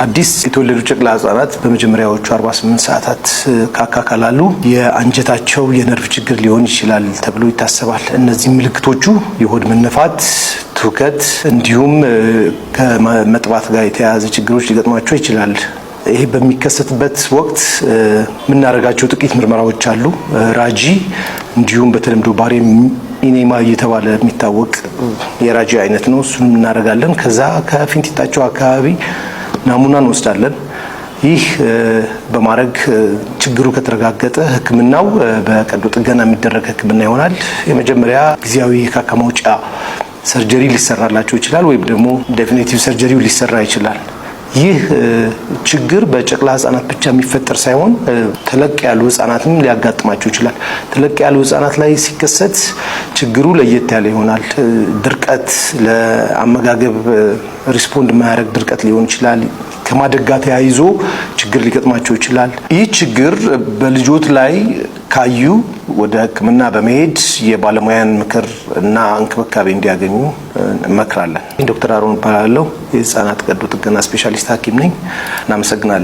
አዲስ የተወለዱ ጨቅላ ህጻናት በመጀመሪያዎቹ 48 ሰዓታት ካካካላሉ የአንጀታቸው የነርቭ ችግር ሊሆን ይችላል ተብሎ ይታሰባል። እነዚህ ምልክቶቹ የሆድ መነፋት፣ ትውከት እንዲሁም ከመጥባት ጋር የተያያዘ ችግሮች ሊገጥሟቸው ይችላል። ይሄ በሚከሰትበት ወቅት የምናደርጋቸው ጥቂት ምርመራዎች አሉ። ራጂ እንዲሁም በተለምዶ ባሬም ኢኔማ እየተባለ የሚታወቅ የራጂ አይነት ነው። እሱን እናደርጋለን። ከዛ ከፊንጢጣቸው አካባቢ ናሙና እንወስዳለን። ይህ በማድረግ ችግሩ ከተረጋገጠ ህክምናው በቀዶ ጥገና የሚደረግ ህክምና ይሆናል። የመጀመሪያ ጊዜያዊ የካካ ማውጫ ሰርጀሪ ሊሰራላቸው ይችላል፣ ወይም ደግሞ ዴፊኒቲቭ ሰርጀሪው ሊሰራ ይችላል። ይህ ችግር በጨቅላ ህጻናት ብቻ የሚፈጠር ሳይሆን ተለቅ ያሉ ህጻናትም ሊያጋጥማቸው ይችላል። ተለቅ ያሉ ህጻናት ላይ ሲከሰት ችግሩ ለየት ያለ ይሆናል። ድርቀት፣ ለአመጋገብ ሪስፖንድ የማያደርግ ድርቀት ሊሆን ይችላል። ከማደግ ጋር ተያይዞ ችግር ሊገጥማቸው ይችላል። ይህ ችግር በልጆት ላይ ካዩ ወደ ህክምና በመሄድ የባለሙያን ምክር እና እንክብካቤ እንዲያገኙ እንመክራለን። ዶክተር አሮን እባላለሁ። የህፃናት ቀዶ ጥገና ስፔሻሊስት ሐኪም ነኝ። እናመሰግናለን።